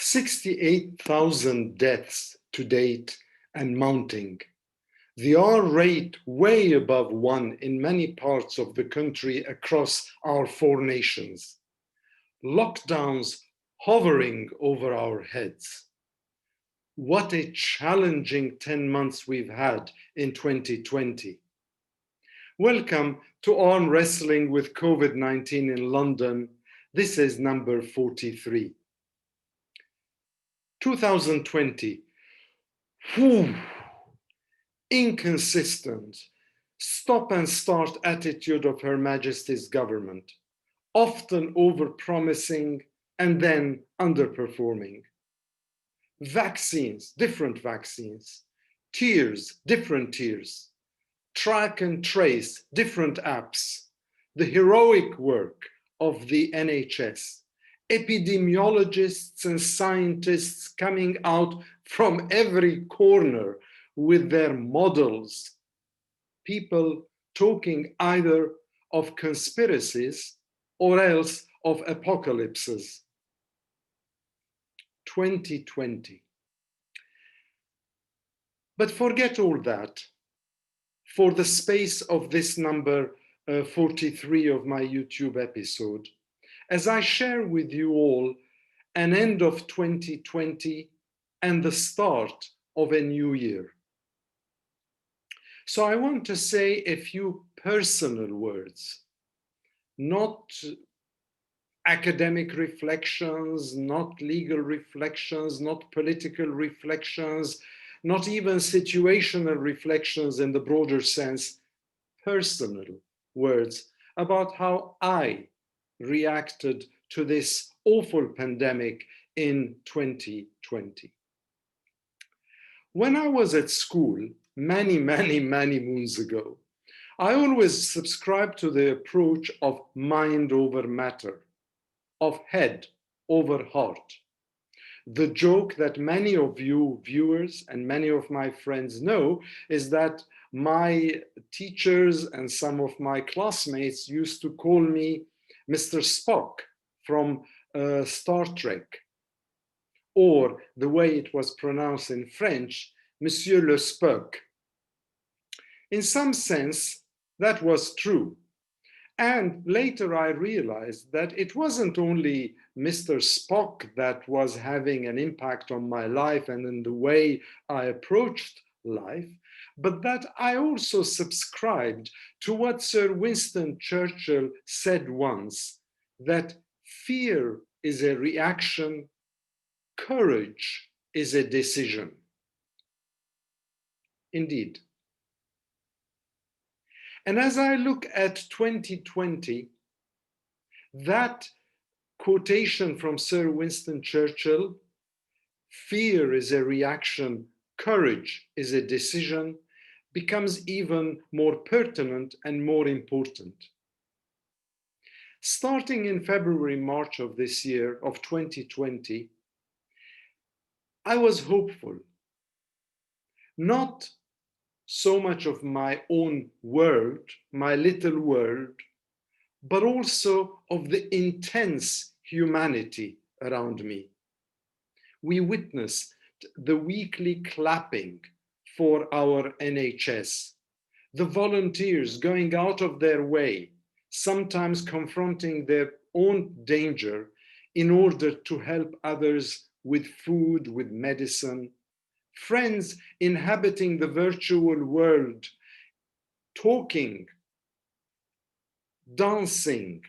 68,000 deaths to date and mounting. The R rate way above 1 in many parts of the country across our 4 nations. Lockdowns hovering over our heads. What a challenging 10 months we've had in 2020. Welcome to Arm Wrestling with COVID-19 in London. This is number 43. 2020. Whew. Inconsistent, stop and start attitude of Her Majesty's government, often over-promising and then underperforming. Vaccines, different vaccines. Tiers, different tiers. Track and trace, different apps. The heroic work of the NHS. Epidemiologists and scientists coming out from every corner with their models. People talking either of conspiracies or else of apocalypses. 2020. But forget all that. For the space of this number 43 of my YouTube episode, as I share with you all an end of 2020 and the start of a new year. So I want to say a few personal words, not academic reflections, not legal reflections, not political reflections, not even situational reflections in the broader sense, personal words about how I reacted to this awful pandemic in 2020. When I was at school, many moons ago, I always subscribed to the approach of mind over matter, of head over heart. The joke that many of you viewers and many of my friends know is that my teachers and some of my classmates used to call me Mr. Spock from Star Trek, or the way it was pronounced in French, Monsieur le Spock. In some sense, that was true. And later I realized that it wasn't only Mr. Spock that was having an impact on my life and in the way I approached life, but that I also subscribed to what Sir Winston Churchill said once, that fear is a reaction, courage is a decision. Indeed. And as I look at 2020, that quotation from Sir Winston Churchill, fear is a reaction, courage is a decision, becomes even more pertinent and more important. Starting in February, March of this year, of 2020, I was hopeful. Not so much of my own world, my little world, but also of the intense humanity around me. We witnessed the weekly clapping for our NHS, the volunteers going out of their way, sometimes confronting their own danger in order to help others with food, with medicine, friends inhabiting the virtual world, talking, dancing,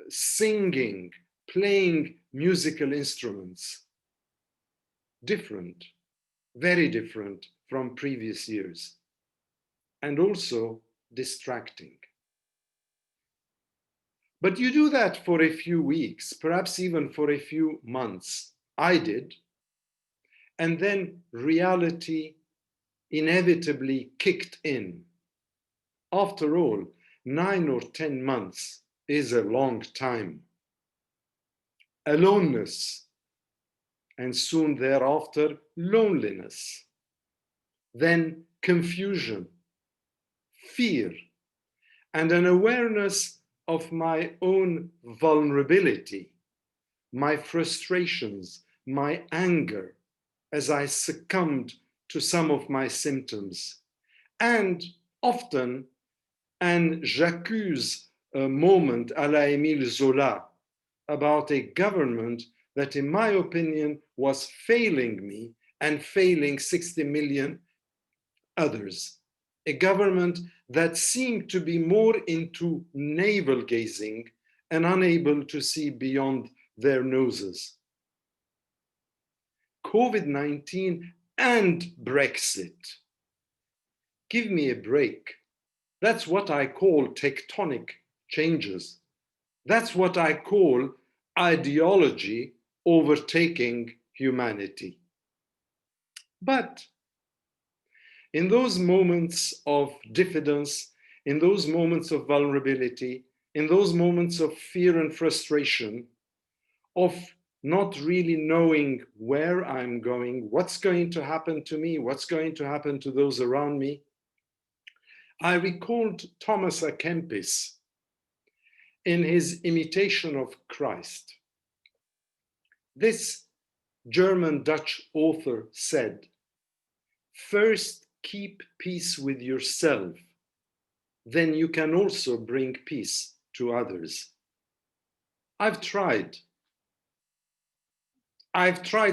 singing, playing musical instruments. Different, very different from previous years, and also distracting. But you do that for a few weeks, perhaps even for a few months. I did. And then reality inevitably kicked in. After all, 9 or 10 months is a long time. Aloneness, and soon thereafter, loneliness. Then confusion, fear, and an awareness of my own vulnerability, my frustrations, my anger as I succumbed to some of my symptoms, and often an j'accuse moment à la Émile Zola about a government that, in my opinion, was failing me and failing 60 million others. A government that seemed to be more into navel gazing and unable to see beyond their noses. COVID-19 and Brexit. Give me a break. That's what I call tectonic changes. That's what I call ideology overtaking humanity. But in those moments of diffidence, in those moments of vulnerability, in those moments of fear and frustration, of not really knowing where I'm going, what's going to happen to me, what's going to happen to those around me, I recalled Thomas à Kempis in his Imitation of Christ. This German-Dutch author said, "First keep peace with yourself, then you can also bring peace to others." I've tried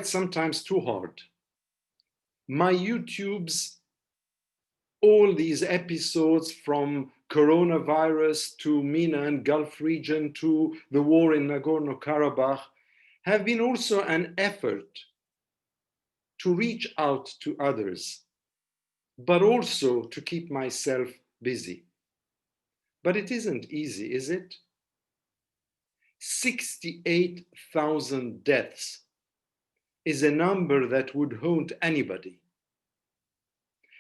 sometimes too hard. My YouTubes, all these episodes from coronavirus to MENA and Gulf region to the war in Nagorno-Karabakh have been also an effort to reach out to others, but also to keep myself busy. But it isn't easy, is it? 68,000 deaths is a number that would haunt anybody,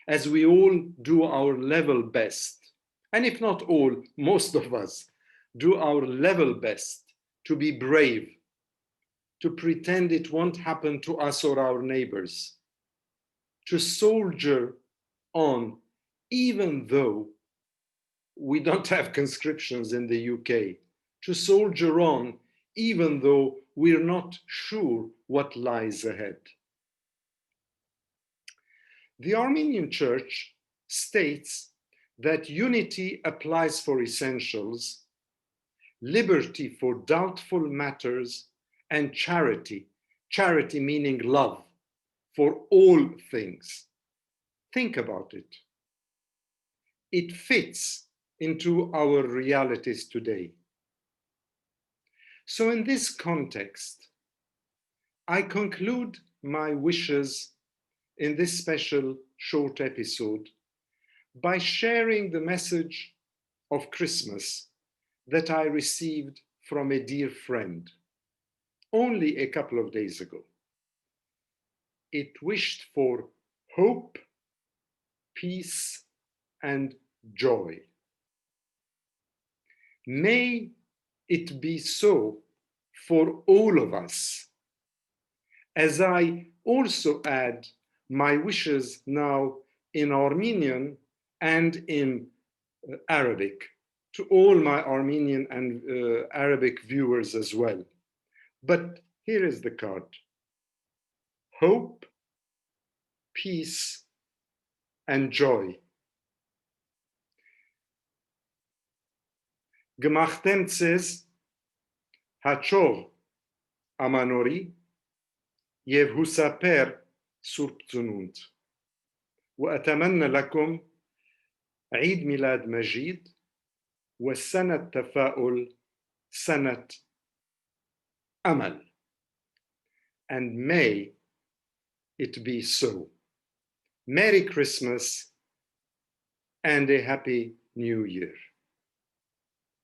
as we all do our level best, and if not all, most of us do our level best to be brave, to pretend it won't happen to us or our neighbors, to soldier on, even though we don't have conscriptions in the UK, to soldier on, even though we're not sure what lies ahead. The Armenian Church states that unity applies for essentials, liberty for doubtful matters, and charity, charity meaning love, for all things. Think about it. It fits into our realities today. So in this context, I conclude my wishes in this special short episode by sharing the message of Christmas that I received from a dear friend only a couple of days ago. It wished for hope, peace, and joy. May it be so for all of us, as I also add my wishes now in Armenian and in Arabic to all my Armenian and Arabic viewers as well. But here is the card. Hope, peace, and joy. Gmachtem tsez hachov amanori yev husaper surp zununt. وأتمنى لكم عيد ميلاد مجيد والسنة تفاؤل سنة أمل. And may it be so. Merry Christmas and a Happy New Year.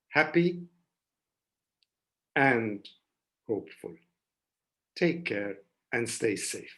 Happy and hopeful. Take care and stay safe.